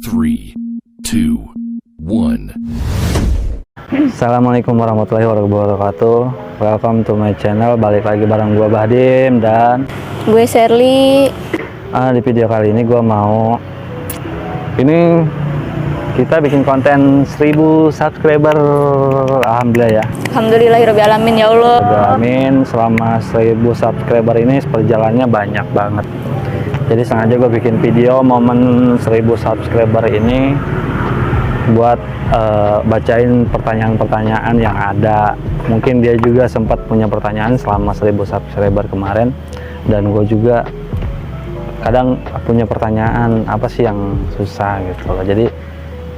3, 2, 1. Assalamualaikum warahmatullahi wabarakatuh. Welcome to my channel. Balik lagi bareng gua Bahdim dan gue Sherly. Di video kali ini gua mau kita bikin konten 1000 subscriber. Alhamdulillah ya. Alhamdulillahirabbil alamin ya Allah. Amin. Selama 1000 subscriber ini perjalanannya banyak banget. Jadi sengaja gue bikin video momen 1000 subscriber ini buat bacain pertanyaan-pertanyaan yang ada. Mungkin dia juga sempat punya pertanyaan selama 1000 subscriber kemarin, dan gue juga kadang punya pertanyaan apa sih yang susah gitu loh. Jadi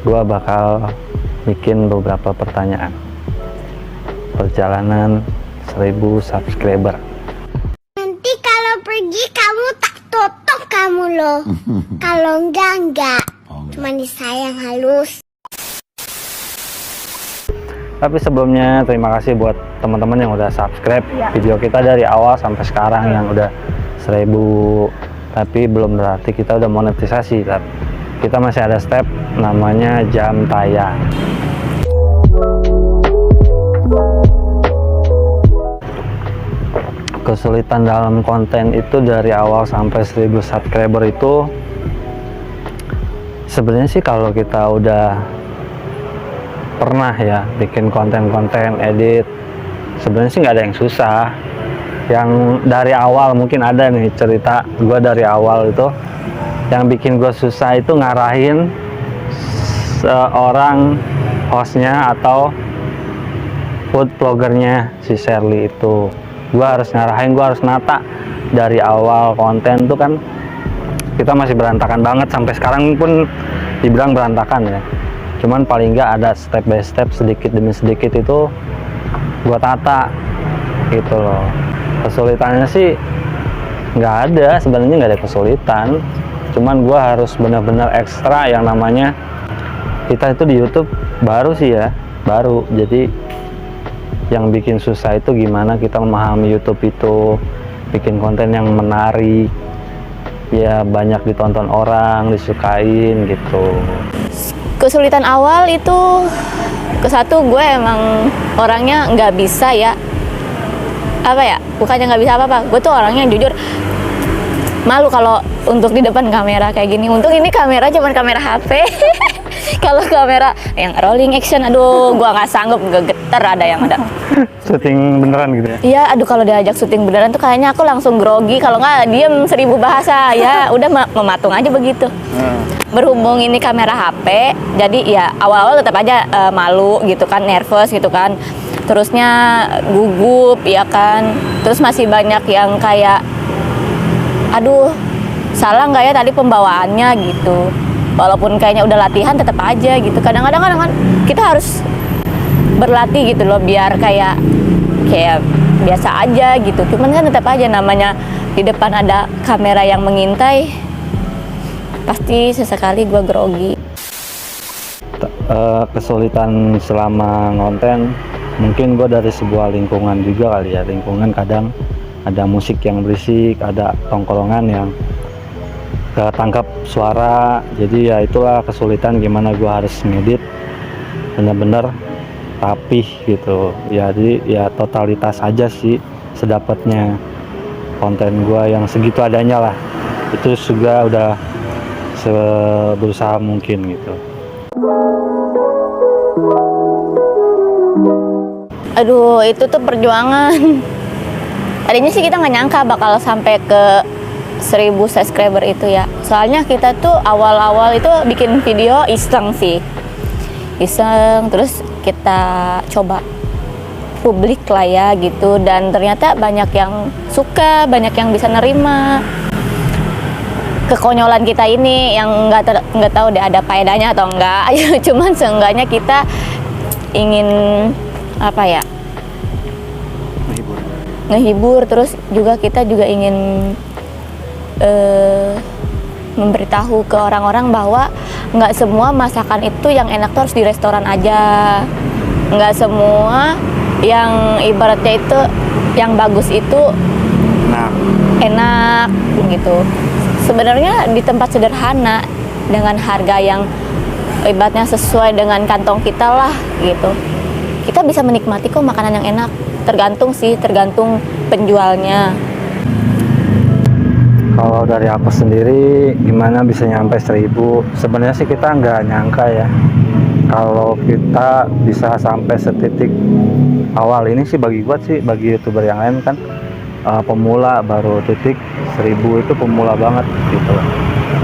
gue bakal bikin beberapa pertanyaan perjalanan 1000 subscriber. Nanti kalau pergi kamu tak tutup kamu loh. Kalau enggak. Cuman disayang halus. Tapi sebelumnya terima kasih buat teman-teman yang udah subscribe video kita dari awal sampai sekarang yang udah 1000. Tapi belum berarti kita udah monetisasi. Kita masih ada step namanya jam tayang. Kesulitan dalam konten itu dari awal sampai 1000 subscriber itu sebenarnya sih kalau kita udah pernah ya bikin konten-konten edit, sebenarnya sih nggak ada yang susah. Yang dari awal mungkin ada nih cerita gue dari awal itu yang bikin gue susah itu ngarahin seorang hostnya atau food vloggernya si Sherly itu. Gue harus ngarahin, gue harus nata dari awal konten tuh kan kita masih berantakan banget, sampai sekarang pun dibilang berantakan ya. Cuman paling nggak ada step by step, sedikit demi sedikit itu gue tata gitu loh. Kesulitannya sih nggak ada, sebenarnya nggak ada kesulitan. Cuman gue harus benar-benar ekstra yang namanya kita itu di YouTube baru sih ya, baru. Jadi yang bikin susah itu gimana kita memahami YouTube itu, bikin konten yang menarik, ya banyak ditonton orang, disukain gitu. Kesulitan awal itu satu, gue emang orangnya nggak bisa ya, apa ya, bukannya nggak bisa apa-apa, gue tuh orangnya jujur malu kalau untuk di depan kamera kayak gini. Untung ini kamera cuman kamera HP. Kalau kamera yang rolling action, aduh gua nggak sanggup, nggak geter ada yang ada. Syuting beneran gitu ya? Iya, aduh kalau diajak syuting beneran tuh kayaknya aku langsung grogi, kalau nggak diem 1000 bahasa. Ya udah mematung aja begitu. Berhubung ini kamera HP, jadi ya awal-awal tetap aja malu gitu kan, nervous gitu kan. Terusnya gugup ya kan. Terus masih banyak yang kayak, aduh salah nggak ya tadi pembawaannya gitu. Walaupun kayaknya udah latihan tetap aja gitu. Kadang-kadang kan kita harus berlatih gitu loh biar kayak biasa aja gitu. Cuman kan tetap aja namanya di depan ada kamera yang mengintai, pasti sesekali gue grogi. Kesulitan selama ngonten mungkin gue dari sebuah lingkungan juga kali ya. Lingkungan kadang ada musik yang berisik, ada tongkrongan yang ketangkap suara. Jadi ya itulah kesulitan gimana gue harus ngedit bener-bener rapih gitu ya. Jadi ya totalitas aja sih sedapatnya konten gue yang segitu adanya lah. Itu juga udah berusaha mungkin gitu. Aduh itu tuh perjuangan. Tadinya sih kita nggak nyangka bakal sampai ke 1000 subscriber itu ya. Soalnya kita tuh awal-awal itu bikin video iseng sih, iseng, terus kita coba publik lah ya gitu, dan ternyata banyak yang suka, banyak yang bisa nerima kekonyolan kita ini yang nggak tahu deh ada faedahnya atau enggak. Cuman seenggaknya kita ingin apa ya, ngehibur, terus juga kita juga ingin memberitahu ke orang-orang bahwa nggak semua masakan itu yang enak tuh harus di restoran aja, nggak semua yang ibaratnya itu yang bagus itu enak gitu. Sebenarnya di tempat sederhana dengan harga yang ibaratnya sesuai dengan kantong kita lah gitu. Kita bisa menikmati kok makanan yang enak. Tergantung penjualnya. Kalau dari aku sendiri gimana bisa nyampe 1000? Sebenarnya sih kita nggak nyangka ya kalau kita bisa sampai setitik awal ini sih. Bagi youtuber yang lain kan pemula, baru titik 1000 itu pemula banget gitu.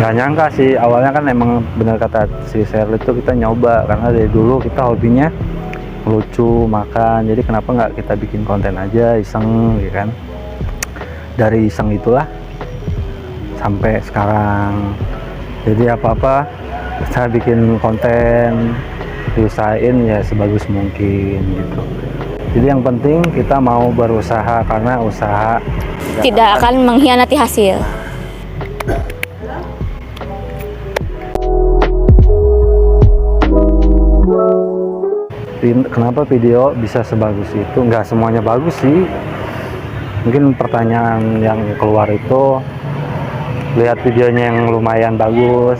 Nggak nyangka sih awalnya kan, emang benar kata si Sherly itu kita nyoba karena dari dulu kita hobinya lucu makan, jadi kenapa nggak kita bikin konten aja iseng ya kan. Dari iseng itulah sampai sekarang, jadi apa-apa saya bikin konten, diusahain ya sebagus mungkin gitu. Jadi yang penting kita mau berusaha, karena usaha Tidak akan mengkhianati hasil. Kenapa video bisa sebagus itu? Nggak semuanya bagus sih. Mungkin pertanyaan yang keluar itu lihat videonya yang lumayan bagus,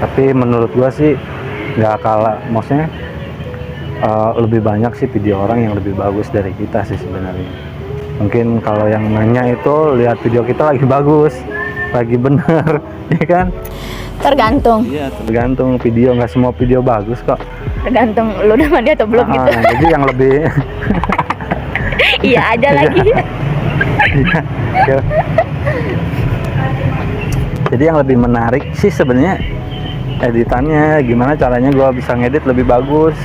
tapi menurut gua sih nggak kalah, maksudnya lebih banyak sih video orang yang lebih bagus dari kita sih sebenarnya. Mungkin kalau yang nanya itu lihat video kita lagi bagus, lagi bener, ya kan? Tergantung. Iya, tergantung video, nggak semua video bagus kok. Tergantung lu udah mandi atau belum gitu. Jadi yang lebih Iya aja lagi. Iya. Jadi yang lebih menarik sih sebenarnya editannya, gimana caranya gua bisa ngedit lebih bagus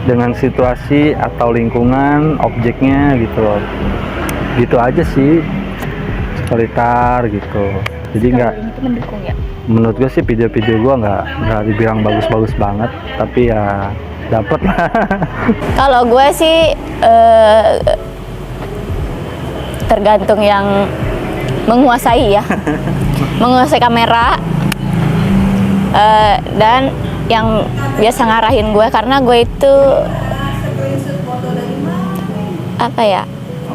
dengan situasi atau lingkungan objeknya gitu loh. Gitu aja sih, sekalitar gitu. Jadi nggak, Itu mendukung ya. menurut gue sih video-video gue nggak dibilang bagus-bagus banget, tapi ya dapet lah. Kalau gue sih tergantung yang menguasai ya, menguasai kamera dan yang biasa ngarahin gue, karena gue itu apa ya?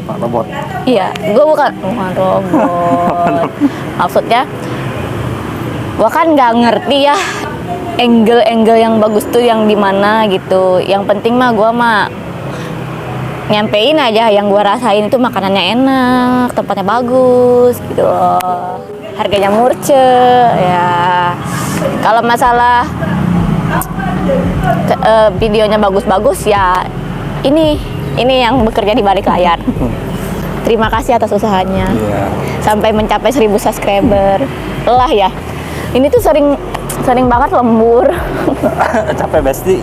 Robot. Iya, gue bukan robot. Maksudnya gue kan nggak ngerti ya angle yang bagus tuh yang di mana gitu. Yang penting mah gue mah nyampein aja yang gue rasain itu makanannya enak, tempatnya bagus gitu loh, harganya murce ya. Kalau masalah videonya bagus-bagus ya ini yang bekerja di balik layar. Terima kasih atas usahanya. Iya. Sampai mencapai 1000 subscriber. Lelah ya. Ini tuh sering banget lembur. Capek Besti.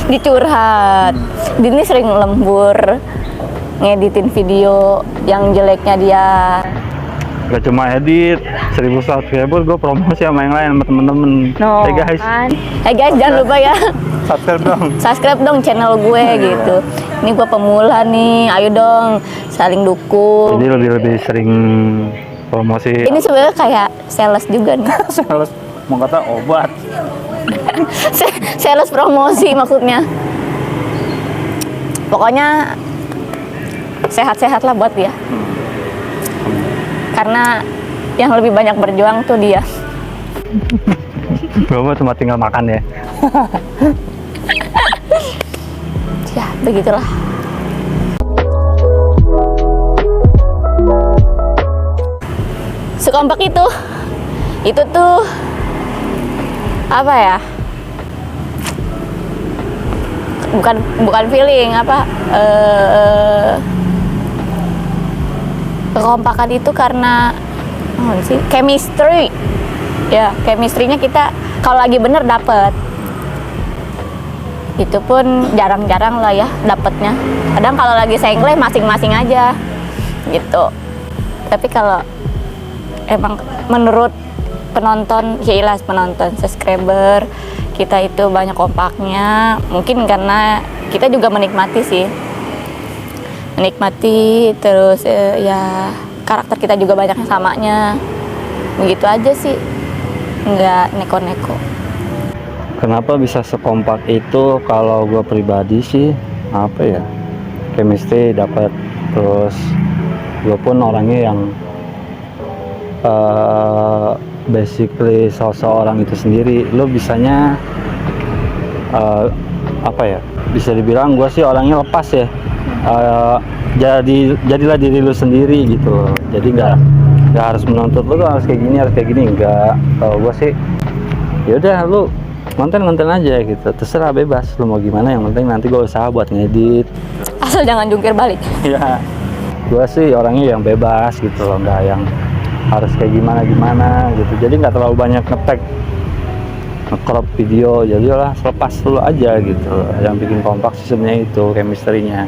Dicurhat. Ini sering lembur ngeditin video yang jeleknya dia. Gak cuma edit, 1000 subscriber gue promosi sama yang lain, sama temen-temen. Hey guys, Kan? Hey guys, jangan lupa ya. subscribe dong. Subscribe dong channel gue gitu. Ini gue pemula nih, ayo dong saling dukung. Jadi lebih sering promosi. Ini sebenarnya kayak sales juga nih. Sales, mau kata obat. Sales promosi maksudnya. Pokoknya sehat-sehat lah buat dia. Karena yang lebih banyak berjuang tuh dia. Gue cuma tinggal makan ya. Ya begitulah. Sekompak itu tuh apa ya? Bukan feeling apa? Kekompakan itu karena sih chemistry. Ya, chemistry-nya kita kalau lagi bener dapet. Itu pun jarang-jarang lah ya dapetnya. Kadang kalau lagi sengleh masing-masing aja gitu. Tapi kalau emang menurut penonton, jelas penonton, subscriber kita itu banyak kompaknya, mungkin karena kita juga menikmati sih, terus ya karakter kita juga banyak yang samanya, begitu aja sih, nggak neko-neko. Kenapa bisa sekompak itu? Kalau gue pribadi sih apa ya, chemistry dapat, terus gue pun orangnya yang basically seseorang itu sendiri. Lo bisanya apa ya, bisa dibilang gue sih orangnya lepas ya. Jadilah diri lu sendiri gitu. Jadi nggak harus menuntut lu tuh harus kayak gini enggak. Kalau gue sih ya udah lu konten aja gitu, terserah, bebas lu mau gimana, yang penting nanti gue usaha buat ngedit, Asal jangan jungkir balik. ya gue sih orangnya yang bebas gitu loh, nggak yang harus kayak gimana gitu. Jadi nggak terlalu banyak nge-tag, nge-crop video, jadi lah selepas dulu aja gitu. Yang bikin kompak sih sebenarnya itu chemistry-nya,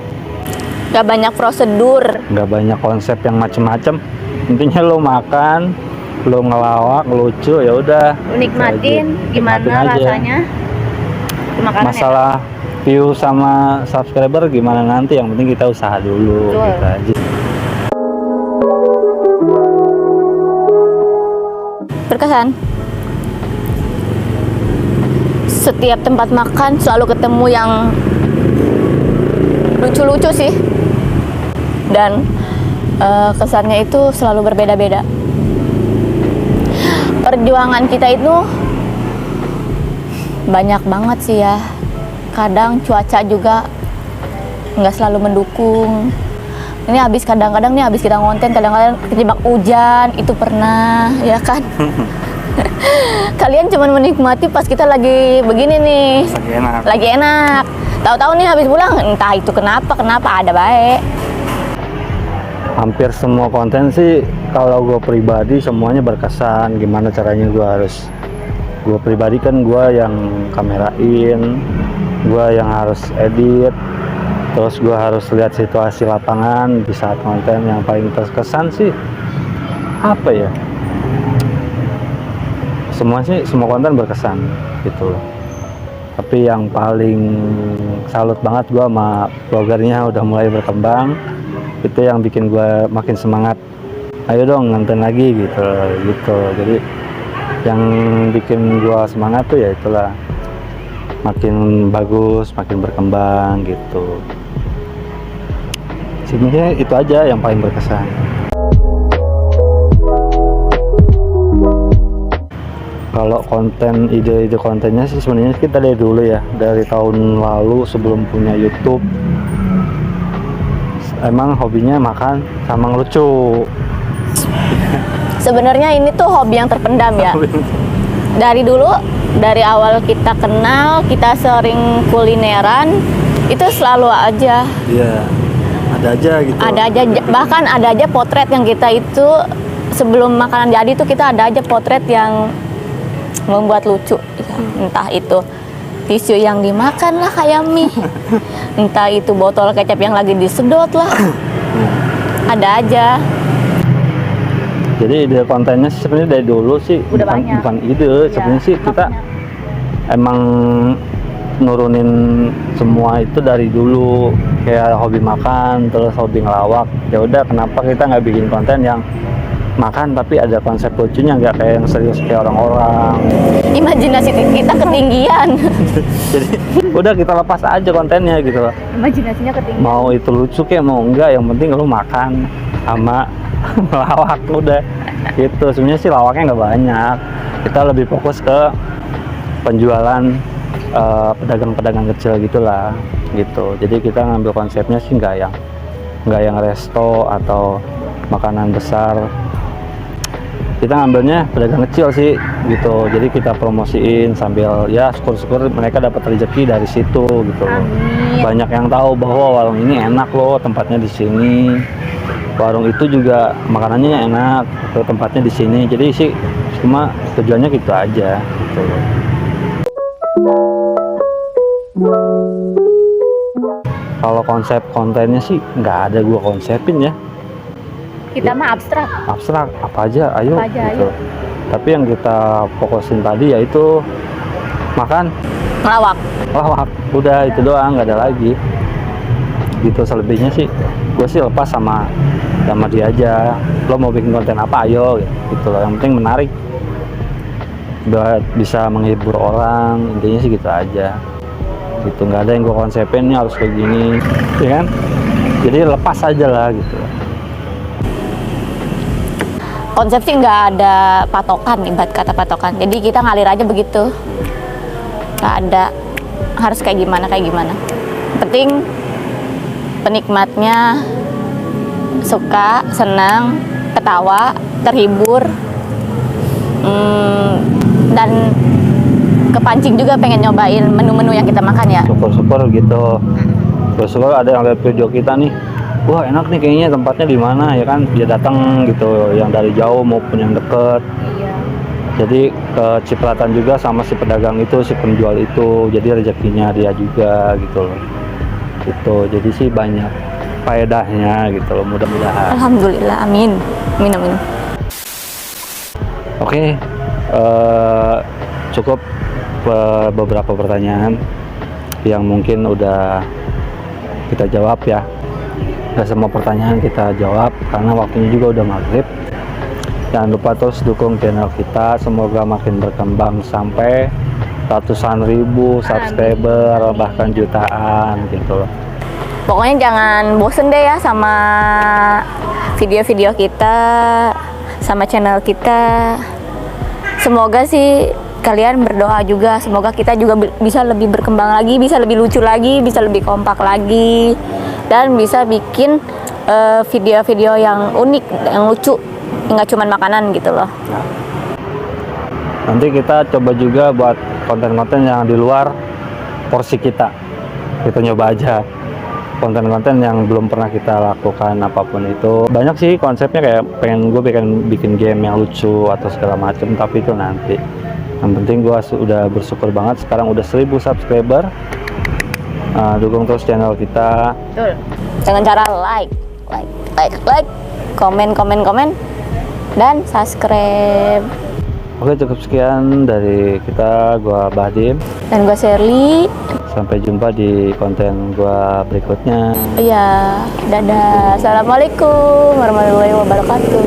Gak banyak prosedur. nggak banyak konsep yang macem-macem. Intinya lo makan, lo ngelawak, lucu, ya udah. Lu nikmatin gimana Nikmatin aja. rasanya. Itu makanan Masalah view sama subscriber gimana nanti, yang penting kita usaha dulu. Betul. Gitu aja. Berkesan. Setiap tempat makan selalu ketemu yang lucu-lucu sih. Dan kesannya itu selalu berbeda-beda. Perjuangan kita itu banyak banget sih ya. Kadang cuaca juga nggak selalu mendukung. Ini kadang-kadang habis kita ngonten, kadang-kadang kejebak hujan, itu pernah, ya kan? Kalian cuma menikmati pas kita lagi begini nih, lagi enak. Tahu-tahu nih habis pulang, entah itu kenapa ada baik. Hampir semua konten sih kalau gue pribadi semuanya berkesan. Gimana caranya gue pribadi kan gue yang kamerain, gue yang harus edit, terus gue harus lihat situasi lapangan di saat konten. Yang paling terkesan sih apa ya, semua konten berkesan gitu loh. Tapi yang paling salut banget gue sama vlogernya, udah mulai berkembang. Itu yang bikin gue makin semangat, ayo dong ngonten lagi gitu. Jadi yang bikin gue semangat tuh ya itulah, makin bagus, makin berkembang gitu. Sebenarnya itu aja yang paling berkesan. Kalau konten, ide-ide kontennya sih sebenarnya kita dari dulu ya, dari tahun lalu sebelum punya YouTube. Emang hobinya makan sama ngelucu. Sebenarnya ini tuh hobi yang terpendam ya. Dari dulu, dari awal kita kenal, kita sering kulineran, itu selalu aja. Iya, ada aja gitu. Ada aja, bahkan ada aja potret yang kita itu sebelum makanan jadi tuh kita ada aja potret yang membuat lucu. Entah itu tisu yang dimakan lah kayak mie, entah itu botol kecap yang lagi disedot lah, ada aja. Jadi ide kontennya sih sebenarnya dari dulu sih bukan ide, sebenarnya sih kita emang nurunin semua itu dari dulu, kayak hobi makan terus hobi ngelawak. Ya udah, kenapa kita nggak bikin konten yang makan tapi ada konsep lucunya, nggak kayak yang serius kayak orang-orang. Imajinasi kita ketinggian. Jadi udah kita lepas aja kontennya gitu loh. Imajinasinya ketinggian. Mau itu lucu kayak mau enggak, yang penting lu makan sama lawak udah gitu. Sebenarnya sih lawaknya nggak banyak, kita lebih fokus ke penjualan pedagang-pedagang kecil gitulah gitu. Jadi kita ngambil konsepnya sih nggak yang resto atau makanan besar. Kita ngambilnya pedagang kecil sih gitu. Jadi kita promosiin sambil ya syukur-syukur mereka dapat rezeki dari situ gitu. Amin. Banyak yang tahu bahwa warung ini enak loh, tempatnya di sini. Warung itu juga makanannya enak, tuh tempatnya di sini. Jadi sih cuma tujuannya gitu aja gitu. Kalau konsep kontennya sih nggak ada gua konsepin ya. Kita mah abstrak. Abstrak apa aja ayo Apa aja, gitu. ayo. Tapi yang kita fokusin tadi yaitu makan, Ngelawak. lawak, udah itu doang, nggak ada lagi gitu. Selebihnya sih gue sih lepas sama dia aja. Lo mau bikin konten apa ayo gitu loh, yang penting menarik buat bisa menghibur orang, intinya sih gitu aja gitu. Nggak ada yang gue konsepin nih harus kayak gini ya kan, jadi lepas aja lah gitu. konsep sih nggak ada patokan, ibarat kata patokan. Jadi kita ngalir aja begitu, nggak ada harus kayak gimana. Yang penting penikmatnya suka, senang, ketawa, terhibur, dan kepancing juga pengen nyobain menu-menu yang kita makan ya. Syukur-syukur gitu. Syukur ada yang lihat video kita nih, wah enak nih kayaknya tempatnya di mana ya kan, dia datang gitu, yang dari jauh maupun yang deket. Jadi kecipratan juga sama si pedagang itu, si penjual itu, jadi rezekinya dia juga gitu loh. Gitu, jadi sih banyak faedahnya gitu loh, mudah-mudahan. Alhamdulillah, amin. Amin. Oke, cukup beberapa pertanyaan yang mungkin udah kita jawab ya. Gak semua pertanyaan kita jawab karena waktunya juga udah maghrib. Jangan lupa terus dukung channel kita, semoga makin berkembang sampai ratusan ribu subscriber, bahkan jutaan gitu loh. Pokoknya jangan bosen deh ya sama video-video kita, sama channel kita. Semoga sih kalian berdoa juga, semoga kita juga bisa lebih berkembang lagi, bisa lebih lucu lagi, bisa lebih kompak lagi, dan bisa bikin video-video yang unik, yang lucu, nggak cuma makanan gitu loh. Nanti kita coba juga buat konten-konten yang di luar porsi kita nyoba aja konten-konten yang belum pernah kita lakukan, apapun itu. Banyak sih konsepnya, kayak pengen gue bikin game yang lucu atau segala macam, tapi itu nanti. Yang penting gue sudah bersyukur banget sekarang udah 1000 subscriber. Dukung terus channel kita. Betul. Dengan cara like, komen, dan subscribe. Oke, cukup sekian dari kita. Gua Bahdim Dan gue Sherly. Sampai jumpa di konten gua berikutnya. Iya, dadah. Assalamualaikum warahmatullahi wabarakatuh.